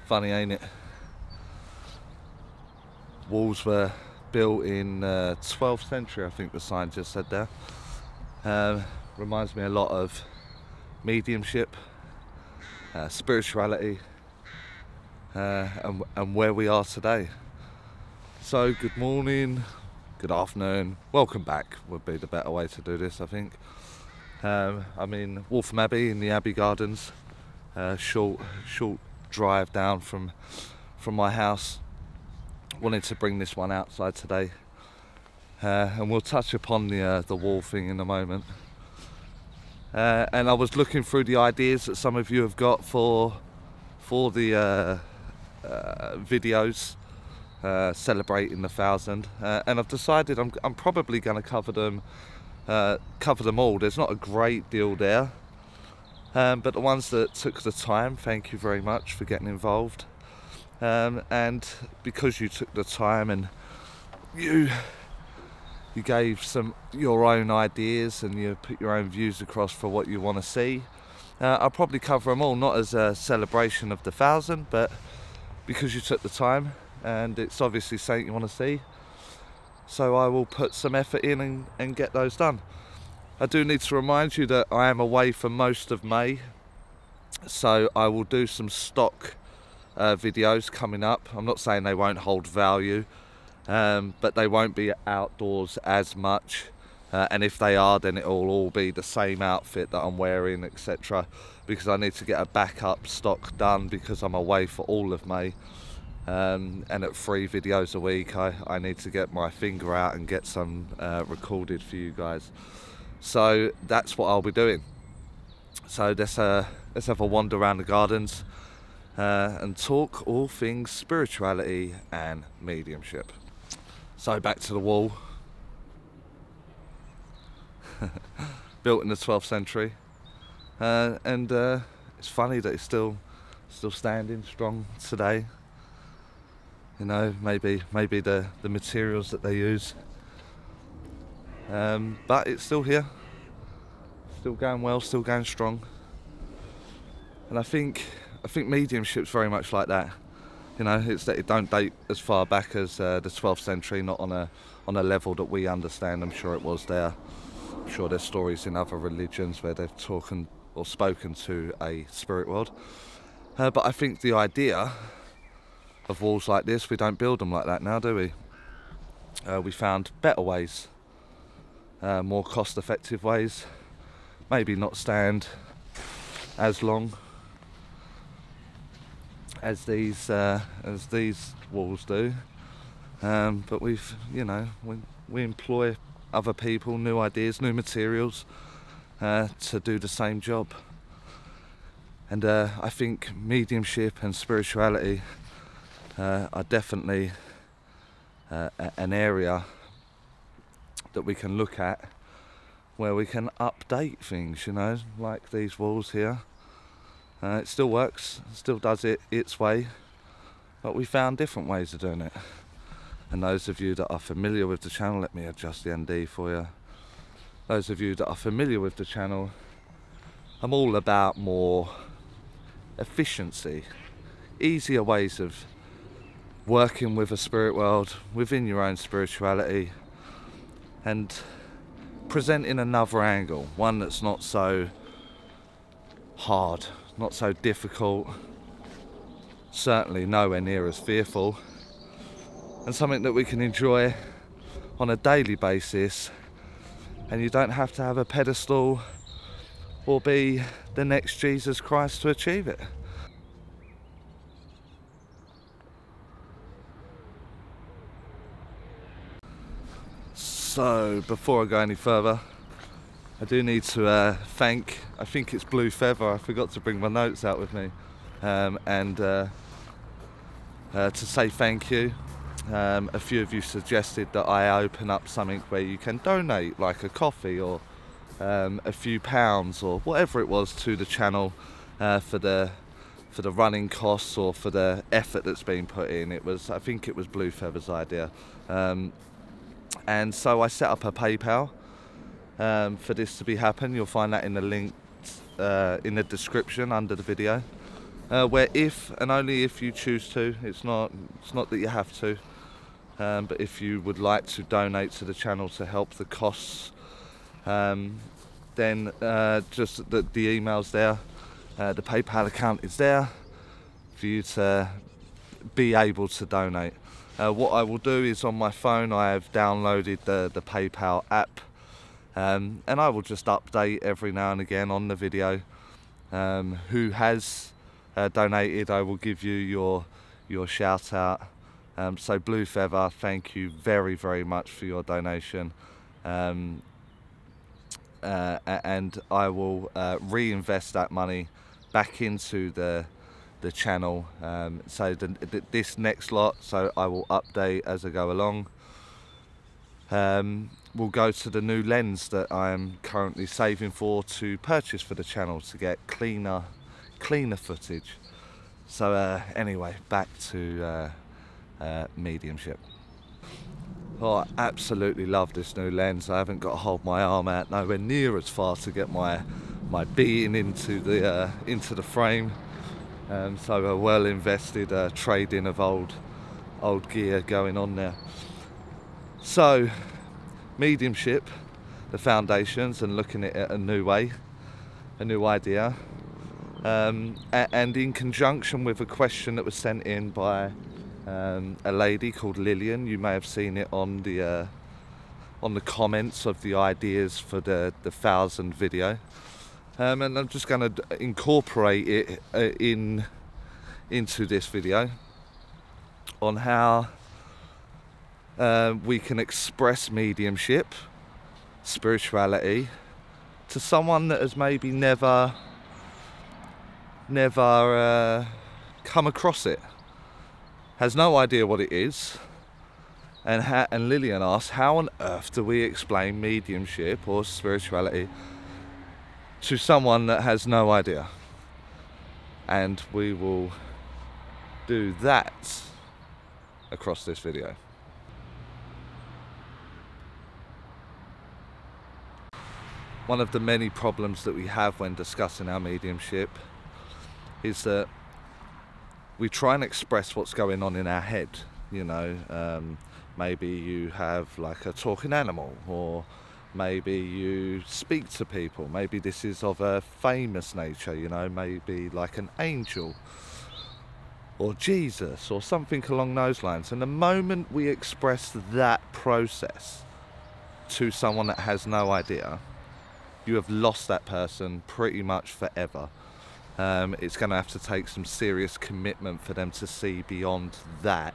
Funny, ain't it? Walls were built in 12th century, I think the sign just said there. Reminds me a lot of mediumship, spirituality, and where we are today. So good morning, good afternoon, welcome back would be the better way to do this, I think. I'm in Waltham Abbey in the Abbey Gardens, short drive down from my house. Wanted to bring this one outside today, and we'll touch upon the wall thing in a moment. And I was looking through the ideas that some of you have got for the videos celebrating the 1000, and I've decided I'm probably going to cover them all. There's not a great deal there, but the ones that took the time, thank you very much for getting involved. And because you took the time and you gave your own ideas and you put your own views across for what you want to see, I'll probably cover them all, not as a celebration of the 1000, but because you took the time and it's obviously something you want to see. So I will put some effort in and get those done. I do need to remind you that I am away for most of May, so I will do some stock videos coming up. I'm not saying they won't hold value, but they won't be outdoors as much, and if they are, then it'll all be the same outfit that I'm wearing, etc., because I need to get a backup stock done because I'm away for all of May, and at 3 videos a week I need to get my finger out and get some recorded for you guys. So that's what I'll be doing. So let's have a wander around the gardens and talk all things spirituality and mediumship. So back to the wall. Built in the 12th century, and it's funny that it's still standing strong today. You know, maybe the materials that they use, but it's still here, still going well, still going strong. And I think mediumship's very much like that. You know, it's that it don't date as far back as the 12th century, not on a level that we understand. I'm sure it was there. I'm sure there's stories in other religions where they've spoken to a spirit world. But I think the idea of walls like this, we don't build them like that now, do we? We found better ways, more cost-effective ways, maybe not stand as long as these walls do, but we employ other people, new ideas, new materials to do the same job. And I think mediumship and spirituality are definitely an area that we can look at where we can update things, you know, like these walls here. It still works, still does it its way, but we found different ways of doing it. And those of you that are familiar with the channel, let me adjust the ND for you. Those of you that are familiar with the channel, I'm all about more efficiency, easier ways of working with a spirit world, within your own spirituality, and presenting another angle, one that's not so hard, not so difficult, certainly nowhere near as fearful, and something that we can enjoy on a daily basis, and you don't have to have a pedestal or be the next Jesus Christ to achieve it. So before I go any further, I do need to thank, I think it's Blue Feather, I forgot to bring my notes out with me, and to say thank you. A few of you suggested that I open up something where you can donate, like a coffee or a few pounds or whatever it was to the channel for the running costs or for the effort that's been put in. I think it was Blue Feather's idea, and so I set up a PayPal for this to be happen. You'll find that in the link in the description under the video. where if and only if you choose to, it's not that you have to, but if you would like to donate to the channel to help the costs, then just the email's there, the PayPal account is there for you to be able to donate. What I will do is, on my phone I have downloaded the PayPal app, and I will just update every now and again on the video who has donated. I will give you your shout out. So Blue Feather, thank you very, very much for your donation, and I will reinvest that money back into the channel. So this next lot, so I will update as I go along. We'll go to the new lens that I am currently saving for to purchase for the channel to get cleaner footage. So anyway, back to mediumship. Oh, I absolutely love this new lens. I haven't got to hold my arm out nowhere near as far to get my being into the frame. So a well invested trade-in of old gear going on there. So mediumship, the foundations, and looking at it a new way, a new idea, and in conjunction with a question that was sent in by a lady called Lillian. You may have seen it on the comments of the ideas for the 1000 video, and I'm just going to incorporate it into this video on how we can express mediumship, spirituality, to someone that has maybe never come across it, has no idea what it is, and Lillian asks, how on earth do we explain mediumship or spirituality to someone that has no idea? And we will do that across this video. One of the many problems that we have when discussing our mediumship is that we try and express what's going on in our head. You know, maybe you have like a talking animal, or maybe you speak to people. Maybe this is of a famous nature, you know, maybe like an angel or Jesus or something along those lines. And the moment we express that process to someone that has no idea, you have lost that person pretty much forever. It's going to have to take some serious commitment for them to see beyond that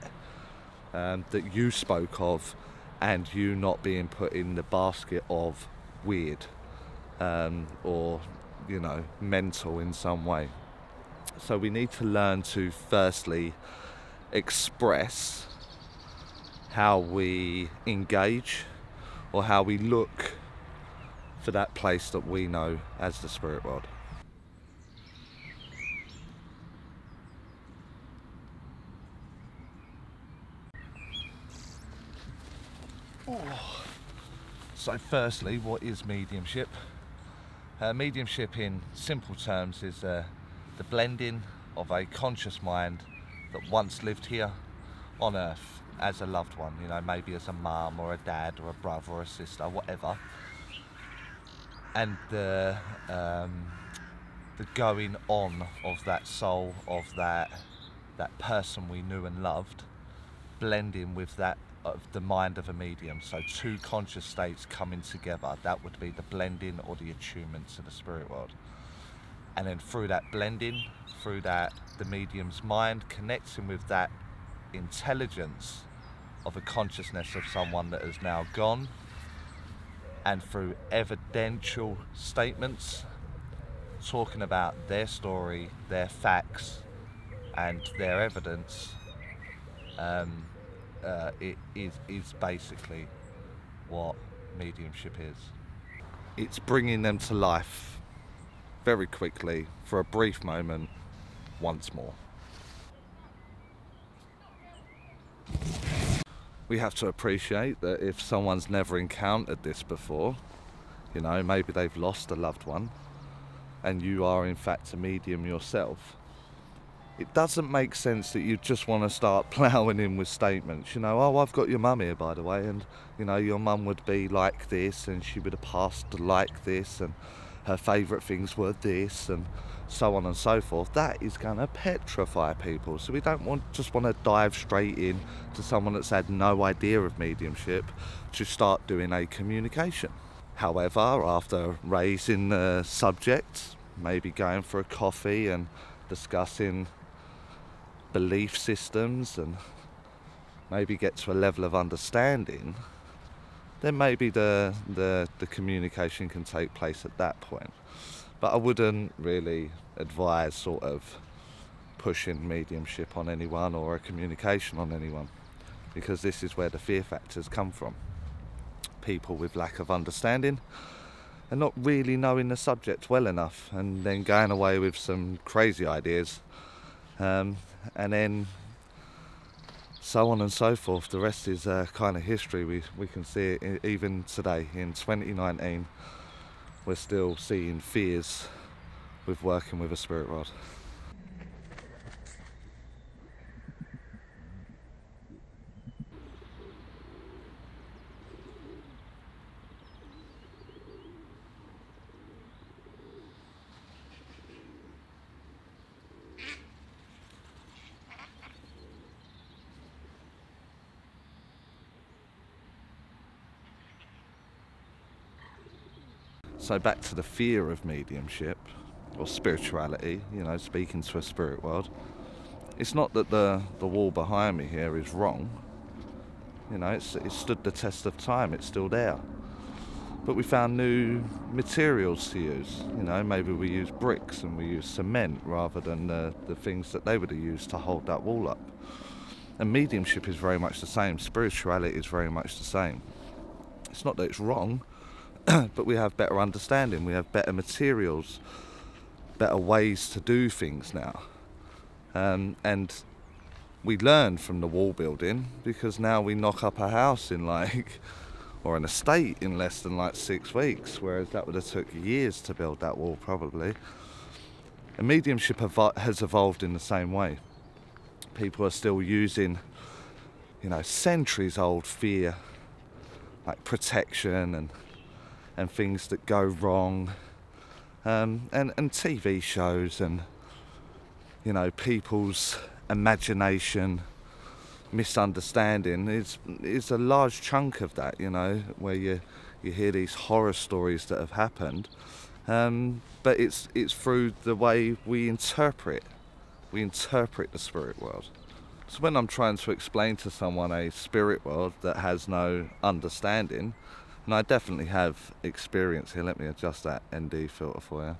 that you spoke of, and you not being put in the basket of weird or, you know, mental in some way. So we need to learn to firstly express how we engage, or how we look for that place that we know as the spirit world. So firstly, what is mediumship? Mediumship in simple terms is the blending of a conscious mind that once lived here on earth as a loved one, you know, maybe as a mum or a dad or a brother or a sister, whatever, and the going on of that soul, of that person we knew and loved, blending with that of the mind of a medium. So two conscious states coming together, that would be the blending or the attunement to the spirit world. And then through that blending, through that, the medium's mind connecting with that intelligence of a consciousness of someone that has now gone, and through evidential statements talking about their story, their facts and their evidence, it is basically what mediumship is. It's bringing them to life very quickly for a brief moment once more. We have to appreciate that if someone's never encountered this before, you know, maybe they've lost a loved one, and you are in fact a medium yourself, it doesn't make sense that you just want to start ploughing in with statements, you know, oh, I've got your mum here, by the way, and, you know, your mum would be like this, and she would have passed like this, and her favourite things were this, and so on and so forth. That is going to petrify people. So we don't just want to dive straight in to someone that's had no idea of mediumship to start doing a communication. However, after raising the subject, maybe going for a coffee and discussing belief systems, and maybe get to a level of understanding, then maybe the communication can take place at that point. But I wouldn't really advise sort of pushing mediumship on anyone or a communication on anyone, because this is where the fear factors come from. People with lack of understanding and not really knowing the subject well enough, and then going away with some crazy ideas, and then so on and so forth. The rest is kind of history. We can see it even today in 2019. We're still seeing fears with working with a spirit rod. So back to the fear of mediumship or spirituality, you know, speaking to a spirit world. It's not that the wall behind me here is wrong. You know, it stood the test of time, it's still there. But we found new materials to use. You know, maybe we use bricks and we use cement rather than the things that they would have used to hold that wall up. And mediumship is very much the same. Spirituality is very much the same. It's not that it's wrong, but we have better understanding, we have better materials, better ways to do things now. And we learn from the wall building, because now we knock up a house in or an estate in less than 6 weeks, whereas that would have took years to build that wall probably. And mediumship has evolved in the same way. People are still using, you know, centuries old fear, like protection and things that go wrong, and TV shows, and, you know, people's imagination, misunderstanding is a large chunk of that, you know, where you hear these horror stories that have happened, but it's through the way we interpret the spirit world. So when I'm trying to explain to someone a spirit world that has no understanding, and I definitely have experience here. Let me adjust that ND filter for you.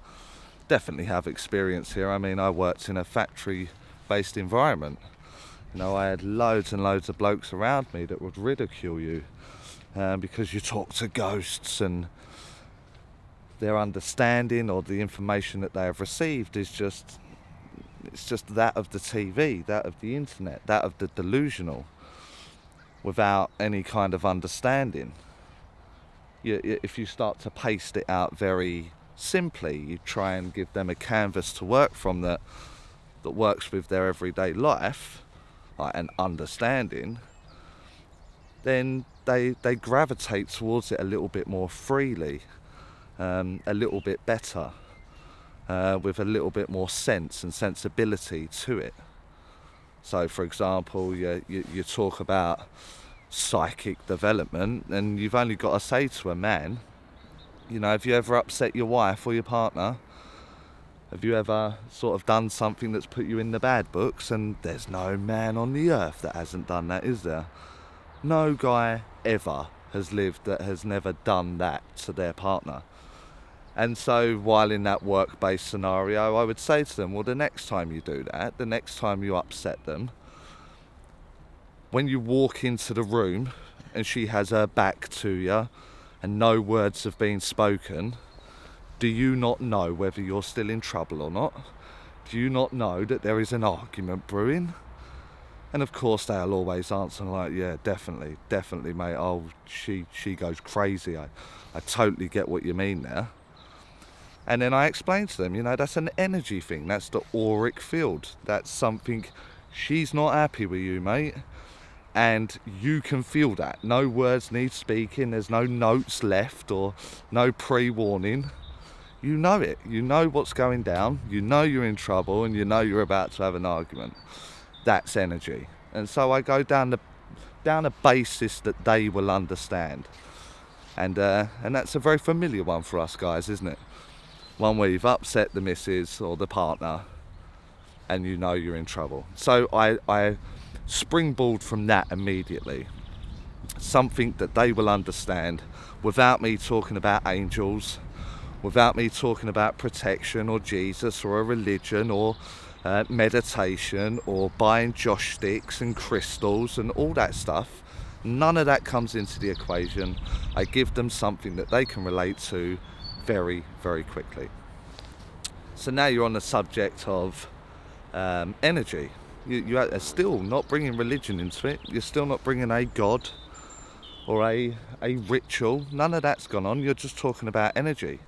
Definitely have experience here. I mean, I worked in a factory-based environment. You know, I had loads and loads of blokes around me that would ridicule you because you talk to ghosts, and their understanding or the information that they have received is just that of the TV, that of the internet, that of the delusional, without any kind of understanding. If you start to paste it out very simply, you try and give them a canvas to work from that works with their everyday life, and understanding, then they gravitate towards it a little bit more freely, a little bit better, with a little bit more sense and sensibility to it. So for example, you talk about psychic development, and you've only got to say to a man, you know, have you ever upset your wife or your partner? Have you ever sort of done something that's put you in the bad books? And there's no man on the earth that hasn't done that, is there? No guy ever has lived that has never done that to their partner. And so while in that work-based scenario, I would say to them, well, the next time you do that, the next time you upset them, when you walk into the room and she has her back to you and no words have been spoken, do you not know whether you're still in trouble or not? Do you not know that there is an argument brewing? And of course they'll always answer like, yeah, definitely, mate. Oh, she goes crazy. I totally get what you mean there. And then I explained to them, you know, that's an energy thing. That's the auric field. That's something, she's not happy with you, mate. And you can feel that. No words need speaking. There's no notes left or no pre-warning. You know it. You know what's going down. You know you're in trouble and you know you're about to have an argument. That's energy. And so I go down a basis that they will understand. And that's a very familiar one for us guys, isn't it? One where you've upset the missus or the partner and you know you're in trouble. So I springboard from that immediately. Something that they will understand without me talking about angels, without me talking about protection or Jesus or a religion or meditation or buying josh sticks and crystals and all that stuff. None of that comes into the equation. I give them something that they can relate to very, very quickly. So now you're on the subject of energy. You are still not bringing religion into it. You're still not bringing a god or a ritual. None of that's gone on. You're just talking about energy.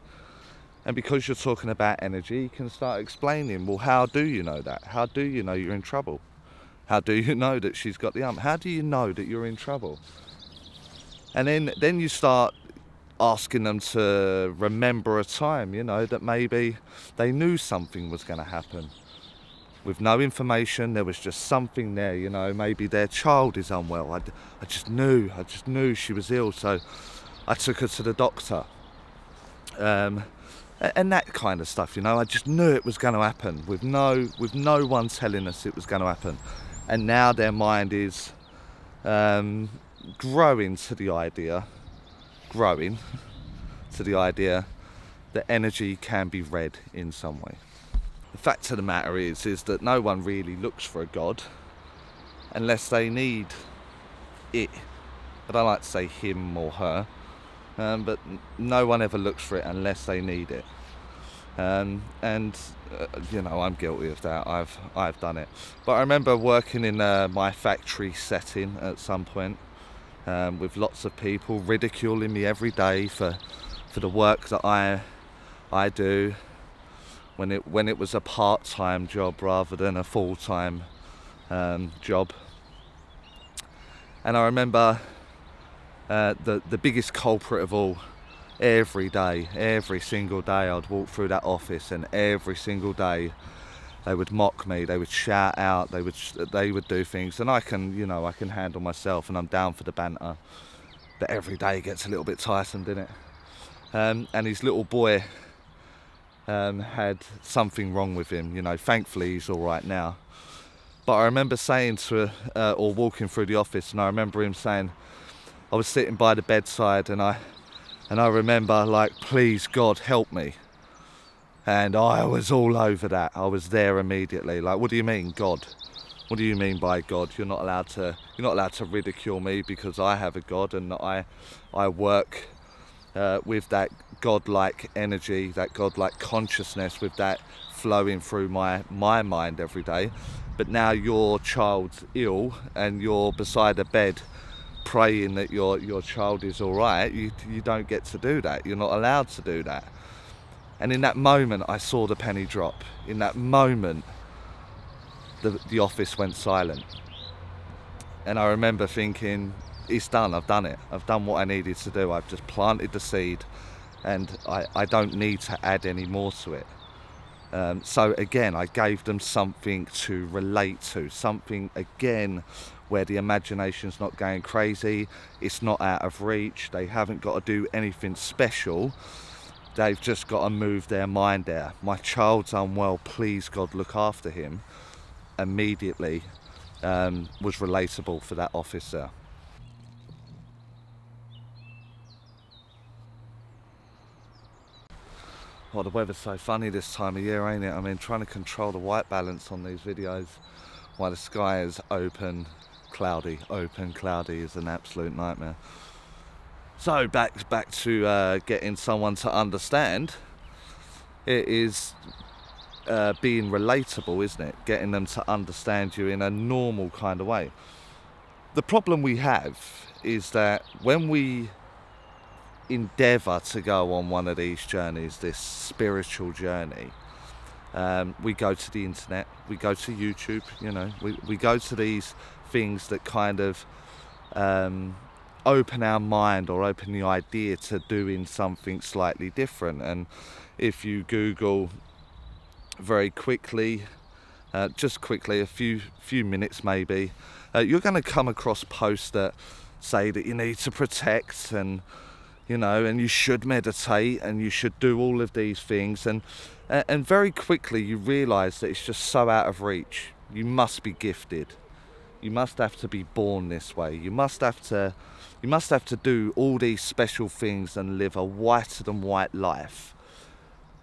And because you're talking about energy, you can start explaining, well, how do you know that? How do you know you're in trouble? How do you know that she's got the ump? How do you know that you're in trouble? And then you start asking them to remember a time, you know, that maybe they knew something was going to happen. With no information, there was just something there, you know, maybe their child is unwell. I just knew she was ill, so I took her to the doctor. And that kind of stuff, you know, I just knew it was going to happen with no one telling us it was going to happen. And now their mind is growing to the idea that energy can be read in some way. The fact of the matter is that no one really looks for a god unless they need it. I don't like to say him or her, but no one ever looks for it unless they need it. You know, I'm guilty of that. I've done it. But I remember working in my factory setting at some point, with lots of people ridiculing me every day for the work that I do when it was a part-time job rather than a full-time job. And I remember the biggest culprit of all, every single day I'd walk through that office, and every single day they would mock me, they would shout out, they would do things, and I can handle myself and I'm down for the banter, but every day gets a little bit tiresome, didn't it? And his little boy had something wrong with him, you know. Thankfully he's all right now, but I remember saying to or walking through the office, and I remember him saying, I was sitting by the bedside, and I remember, like, please God help me. And I was all over that. I was there immediately. Like, what do you mean, God? What do you mean by God? You're not allowed to ridicule me because I have a God and I work with that God-like energy, that God-like consciousness, with that flowing through my mind every day. But now your child's ill and you're beside a bed praying that your child is all right. You don't get to do that. You're not allowed to do that. And in that moment I saw the penny drop. In that moment the office went silent, and I remember thinking, it's done. I've done it. I've done what I needed to do. I've just planted the seed, and I don't need to add any more to it. So again, I gave them something to relate to, something again where the imagination's not going crazy, it's not out of reach, they haven't got to do anything special, they've just got to move their mind there. My child's unwell, please God look after him, immediately was relatable for that officer. Oh, the weather's so funny this time of year, ain't it? I mean, trying to control the white balance on these videos while the sky is open cloudy is an absolute nightmare. So back to getting someone to understand. It is being relatable, isn't it? Getting them to understand you in a normal kind of way. The problem we have is that when we endeavour to go on one of these journeys, this spiritual journey, we go to the internet, we go to YouTube, you know, we go to these things that kind of open our mind or open the idea to doing something slightly different. And if you Google very quickly, just quickly, a few minutes maybe, you're going to come across posts that say that you need to protect, and you know, and you should meditate, and you should do all of these things, and very quickly you realise that it's just so out of reach. You must be gifted. You must have to be born this way. You must have to do all these special things and live a whiter than white life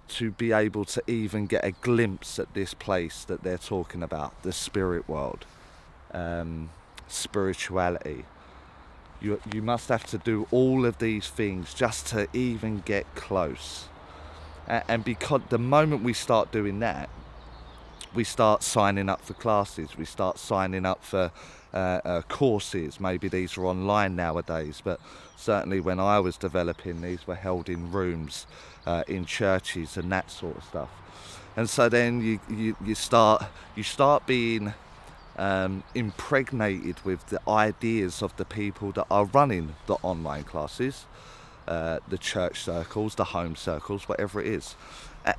to be able to even get a glimpse at this place that they're talking about, the spirit world, spirituality. You must have to do all of these things just to even get close. And because the moment we start doing that, we start signing up for classes, we start signing up for courses. Maybe these are online nowadays, but certainly when I was developing, these were held in rooms, in churches and that sort of stuff. And so then you start being impregnated with the ideas of the people that are running the online classes, the church circles, the home circles, whatever it is.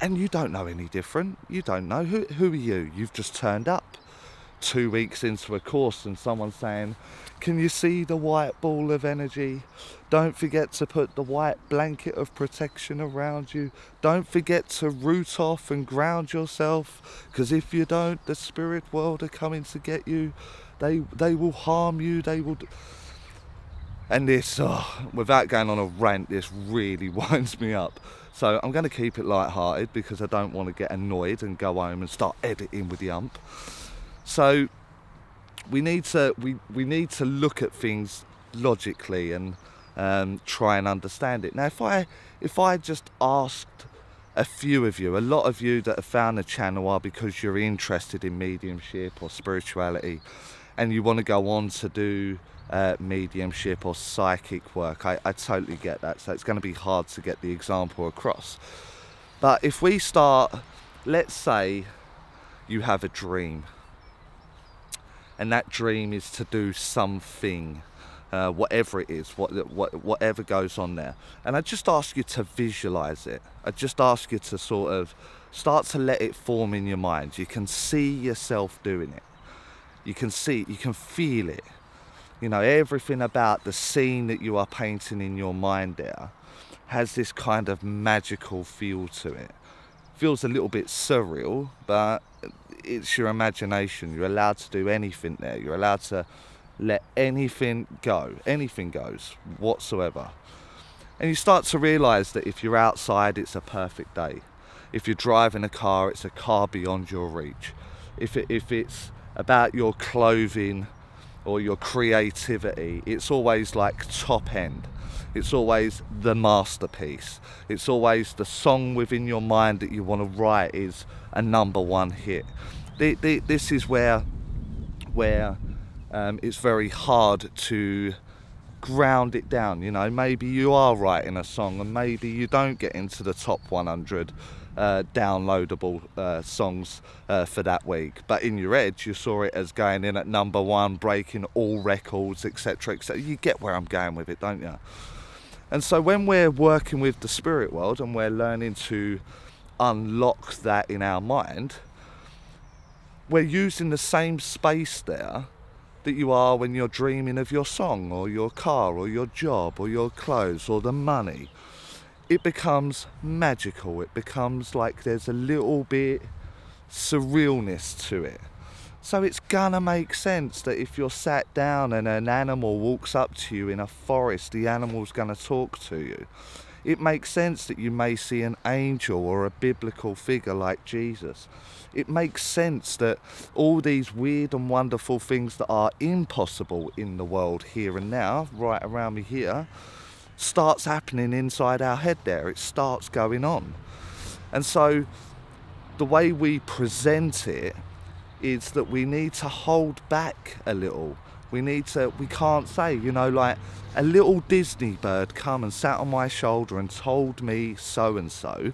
And you don't know any different. You don't know. Who are you? You've just turned up 2 weeks into a course and someone's saying, can you see the white ball of energy? Don't forget to put the white blanket of protection around you. Don't forget to root off and ground yourself, because if you don't, the spirit world are coming to get you. They will harm you. They will... And this, without going on a rant, this really winds me up. So I'm going to keep it light-hearted because I don't want to get annoyed and go home and start editing with the ump. So we need to look at things logically and try and understand it. Now, if I just asked a few of you, a lot of you that have found the channel are because you're interested in mediumship or spirituality, and you want to go on to do mediumship or psychic work, I totally get that. So it's going to be hard to get the example across. But if we start, let's say you have a dream, and that dream is to do something, whatever it is, whatever goes on there. And I just ask you to visualize it. I just ask you to sort of start to let it form in your mind. You can see yourself doing it. You can see, you can feel it. You know, everything about the scene that you are painting in your mind there has this kind of magical feel to it. Feels a little bit surreal, but it's your imagination. You're allowed to do anything there. You're allowed to let anything go. Anything goes whatsoever. And you start to realize that if you're outside, it's a perfect day. If you're driving a car, it's a car beyond your reach. If it's about your clothing or your creativity, it's always like top end. It's always the masterpiece. It's always the song within your mind that you want to write is a #1 hit. This is where it's very hard to ground it down. You know, maybe you are writing a song and maybe you don't get into the top 100 downloadable songs for that week, but in your head you saw it as going in at #1, breaking all records, etc, etc. You get where I'm going with it, don't you? And so when we're working with the spirit world and we're learning to unlock that in our mind, we're using the same space there that you are when you're dreaming of your song or your car or your job or your clothes or the money. It becomes magical. It becomes like there's a little bit surrealness to it. So it's gonna make sense that if you're sat down and an animal walks up to you in a forest, the animal's gonna talk to you. It makes sense that you may see an angel or a biblical figure like Jesus. It makes sense that all these weird and wonderful things that are impossible in the world here and now, right around me here, starts happening inside our head there. It starts going on. And so the way we present it is that we need to hold back a little We can't say, you know, like a little Disney bird come and sat on my shoulder and told me so and so.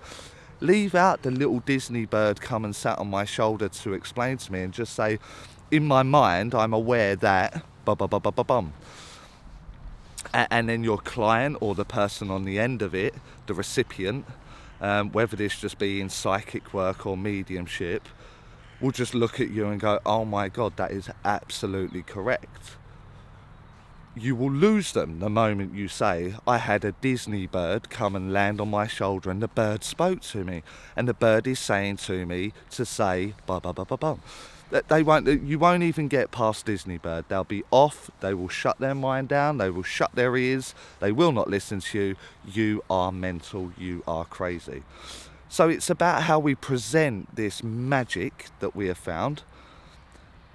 Leave out the little Disney bird come and sat on my shoulder to explain to me, and just say, in my mind, I'm aware that bum. And then your client or the person on the end of it, the recipient, whether this just be in psychic work or mediumship, will just look at you and go, oh my God, that is absolutely correct. You will lose them the moment you say, I had a Disney bird come and land on my shoulder and the bird spoke to me, and the bird is saying to me to say bum. They won't, you won't even get past Disney bird. They'll be off, they will shut their mind down, they will shut their ears, they will not listen to you. You are mental, you are crazy. So it's about how we present this magic that we have found,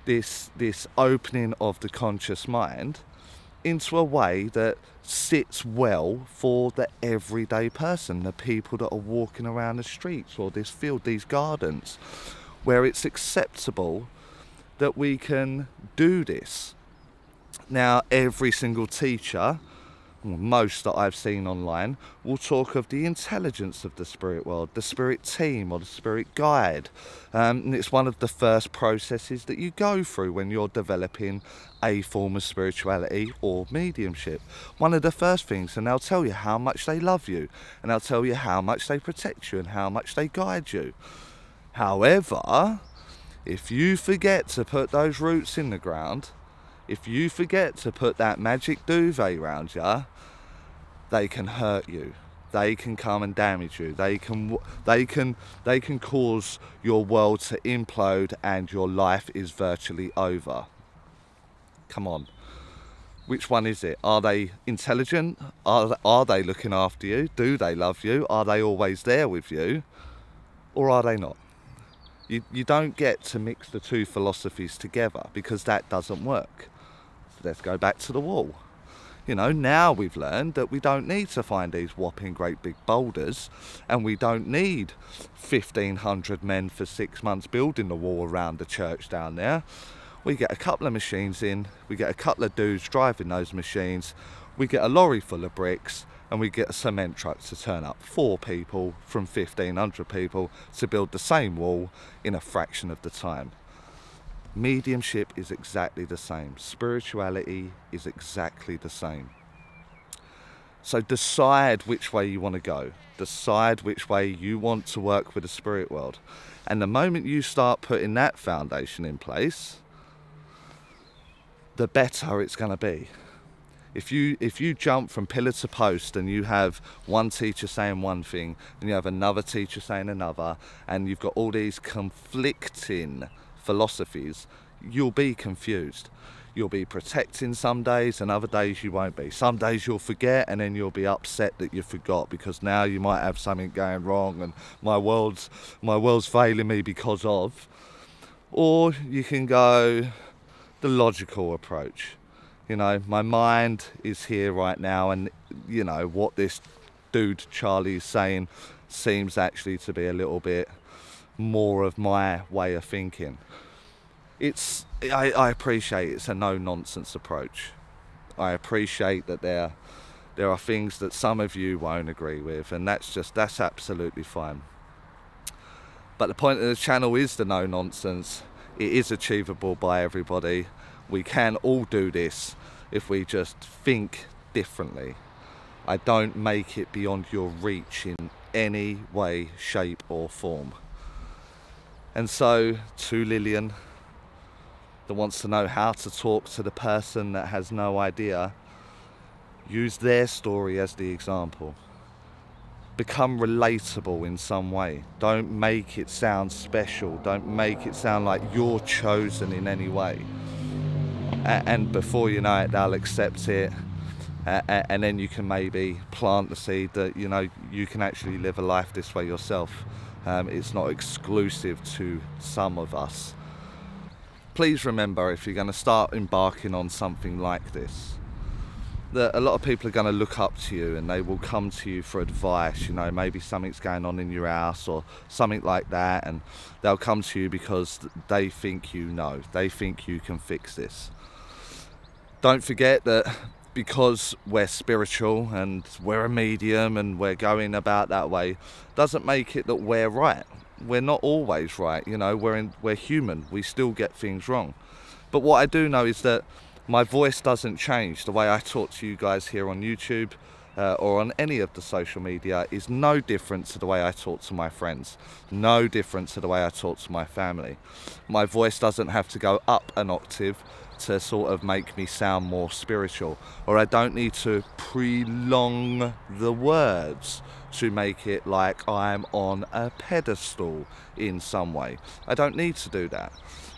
this opening of the conscious mind, into a way that sits well for the everyday person, the people that are walking around the streets or this field, these gardens, where it's acceptable that we can do this. Now, every single teacher, most that I've seen online, will talk of the intelligence of the spirit world, the spirit team or the spirit guide. And it's one of the first processes that you go through when you're developing a form of spirituality or mediumship. One of the first things, and they'll tell you how much they love you, and they'll tell you how much they protect you and how much they guide you. However, if you forget to put those roots in the ground, if you forget to put that magic duvet around you, they can hurt you. They can come and damage you. They can cause your world to implode and your life is virtually over. Come on. Which one is it? Are they intelligent? Are they looking after you? Do they love you? Are they always there with you? Or are they not? You don't get to mix the two philosophies together, because that doesn't work. Let's go back to the wall. You know, now we've learned that we don't need to find these whopping great big boulders, and we don't need 1,500 men for 6 months building the wall around the church down there. We get a couple of machines in, we get a couple of dudes driving those machines, we get a lorry full of bricks, and we get a cement truck to turn up 4 people from 1,500 people to build the same wall in a fraction of the time. Mediumship is exactly the same. Spirituality is exactly the same. So decide which way you want to go. Decide which way you want to work with the spirit world. And the moment you start putting that foundation in place, the better it's going to be. If you jump from pillar to post and you have one teacher saying one thing and you have another teacher saying another, and you've got all these conflicting philosophies, you'll be confused. You'll be protecting some days and other days you won't be. Some days you'll forget and then you'll be upset that you forgot, because now you might have something going wrong and my world's failing me because of. Or you can go the logical approach. You know, my mind is here right now, and you know what this dude Charlie is saying seems actually to be a little bit more of my way of thinking. I appreciate it's a no-nonsense approach. I appreciate that there are things that some of you won't agree with, and that's absolutely fine. But the point of the channel is the no-nonsense. It is achievable by everybody. We can all do this if we just think differently. I don't make it beyond your reach in any way, shape or form. And so to Lillian, that wants to know how to talk to the person that has no idea, use their story as the example. Become relatable in some way. Don't make it sound special. Don't make it sound like you're chosen in any way. And before you know it, they'll accept it. And then you can maybe plant the seed that, you know, you can actually live a life this way yourself. It's not exclusive to some of us. Please remember, if you're going to start embarking on something like this, that a lot of people are going to look up to you and they will come to you for advice. You know, maybe something's going on in your house or something like that, and they'll come to you because they think you know, they think you can fix this. Don't forget that because we're spiritual and we're a medium and we're going about that way, doesn't make it that we're right. We're not always right, you know, we're human, we still get things wrong. But what I do know is that my voice doesn't change. The way I talk to you guys here on YouTube or on any of the social media is no different to the way I talk to my friends, no different to the way I talk to my family. My voice doesn't have to go up an octave to sort of make me sound more spiritual, or I don't need to prolong the words to make it like I'm on a pedestal in some way. I don't need to do that,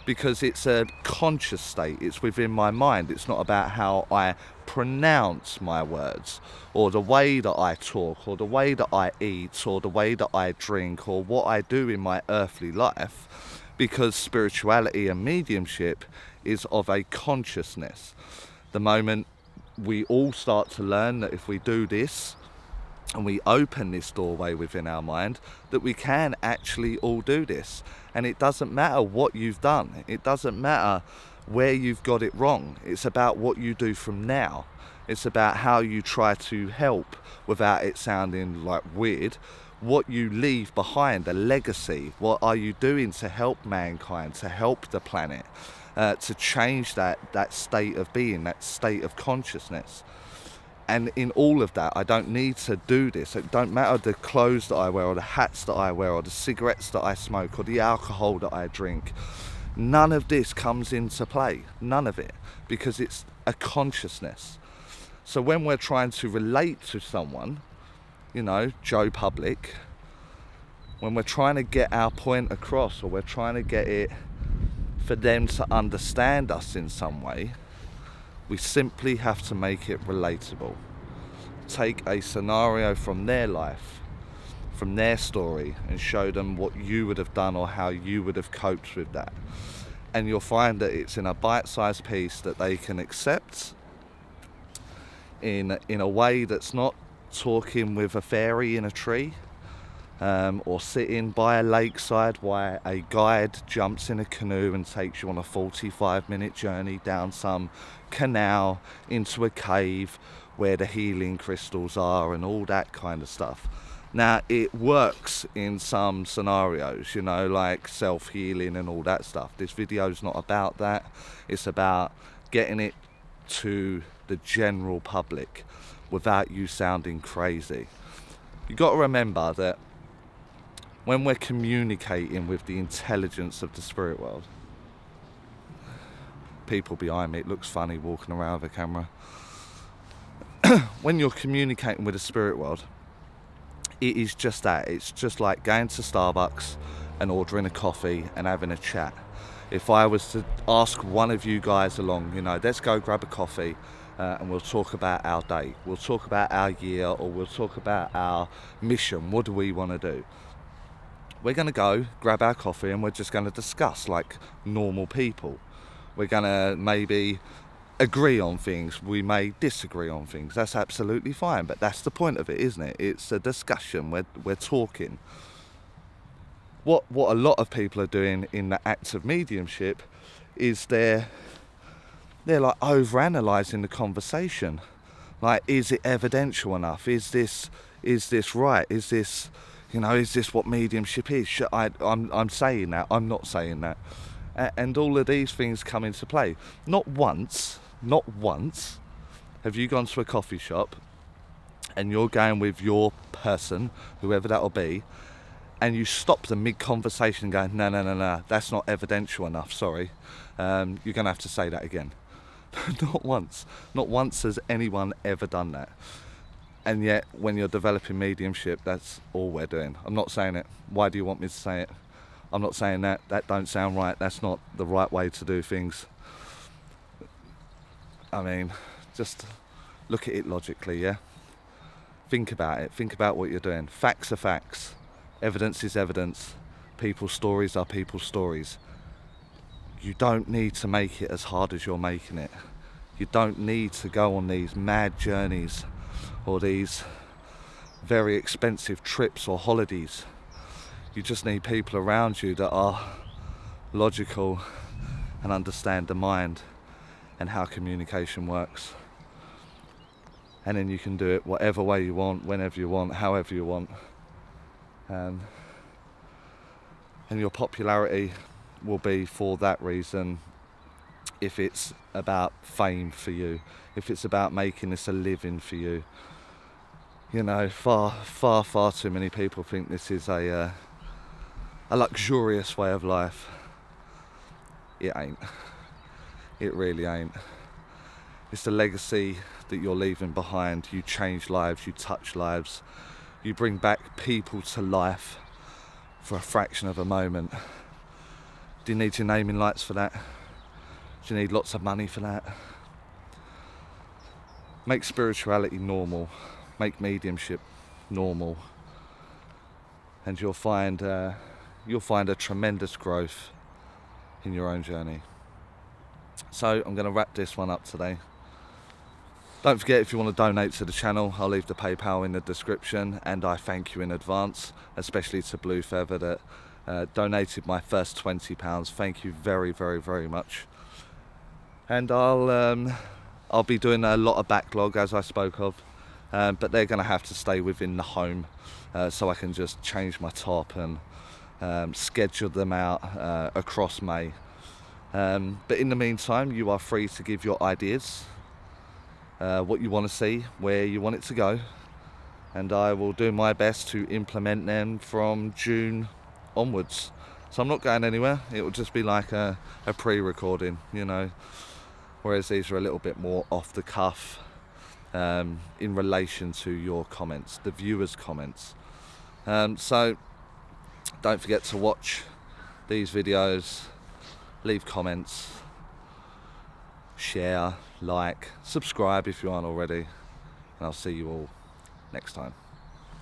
because it's a conscious state, it's within my mind. It's not about how I pronounce my words, or the way that I talk, or the way that I eat, or the way that I drink, or what I do in my earthly life, because spirituality and mediumship is of a consciousness. The moment we all start to learn that if we do this, and we open this doorway within our mind, that we can actually all do this. And it doesn't matter what you've done. It doesn't matter where you've got it wrong. It's about what you do from now. It's about how you try to help without it sounding like weird. What you leave behind, a legacy. What are you doing to help mankind, to help the planet, to change that state of being, that state of consciousness. And in all of that, I don't need to do this. It don't matter the clothes that I wear, or the hats that I wear, or the cigarettes that I smoke, or the alcohol that I drink. None of this comes into play. None of it. Because it's a consciousness. So when we're trying to relate to someone, you know, Joe Public, when we're trying to get our point across, or we're trying to get it for them to understand us in some way, we simply have to make it relatable. Take a scenario from their life, from their story, and show them what you would have done or how you would have coped with that. And you'll find that it's in a bite-sized piece that they can accept, in a way that's not talking with a fairy in a tree, or sitting by a lakeside while a guide jumps in a canoe and takes you on a 45-minute journey down some canal into a cave where the healing crystals are and all that kind of stuff. Now, it works in some scenarios, you know, like self-healing and all that stuff. This video's not about that. It's about getting it to the general public without you sounding crazy. You got to remember that when we're communicating with the intelligence of the spirit world, people behind me, it looks funny walking around with a camera. When you're communicating with the spirit world, it is just that. It's just like going to Starbucks and ordering a coffee and having a chat. If I was to ask one of you guys along, you know, let's go grab a coffee and we'll talk about our day. We'll talk about our year, or we'll talk about our mission. What do we want to do? We're going to go grab our coffee and we're just going to discuss like normal people. We're going to maybe agree on things. We may disagree on things. That's absolutely fine. But that's the point of it, isn't it? It's a discussion. We're talking. What a lot of people are doing in the act of mediumship is they're like overanalyzing the conversation. Like, is it evidential enough? Is this right? Is this, you know, is this what mediumship is? I'm saying that, I'm not saying that. And all of these things come into play. Not once have you gone to a coffee shop and you're going with your person, whoever that'll be, and you stop them mid-conversation going, no, that's not evidential enough, sorry. You're going to have to say that again. Not once. Not once has anyone ever done that. And yet, when you're developing mediumship, that's all we're doing. I'm not saying it. Why do you want me to say it? I'm not saying that. That don't sound right. That's not the right way to do things. I mean, just look at it logically, yeah? Think about it. Think about what you're doing. Facts are facts. Evidence is evidence. People's stories are people's stories. You don't need to make it as hard as you're making it. You don't need to go on these mad journeys or these very expensive trips or holidays. You just need people around you that are logical and understand the mind. and how communication works. And then you can do it whatever way you want, whenever you want, however you want. And your popularity will be for that reason. If it's about fame for you, if it's about making this a living for you, you know, far too many people think this is a luxurious way of life. It ain't. It really ain't. It's the legacy that you're leaving behind. You change lives, you touch lives, you bring back people to life for a fraction of a moment. Do you need your naming lights for that? Do you need lots of money for that? Make spirituality normal, make mediumship normal, and you'll find a tremendous growth in your own journey. So I'm going to wrap this one up today. Don't forget, if you want to donate to the channel, I'll leave the PayPal in the description, and I thank you in advance, especially to Blue Feather that donated my first £20. Thank you very much. And I'll be doing a lot of backlog, as I spoke of, but they're going to have to stay within the home, so I can just change my top and schedule them out across May. But in the meantime, you are free to give your ideas, what you want to see, where you want it to go, and I will do my best to implement them from June onwards. So I'm not going anywhere. It will just be like a pre-recording, you know, whereas these are a little bit more off the cuff in relation to your comments, the viewers' comments. So don't forget to watch these videos, leave comments, share, like, subscribe if you aren't already, and I'll see you all next time.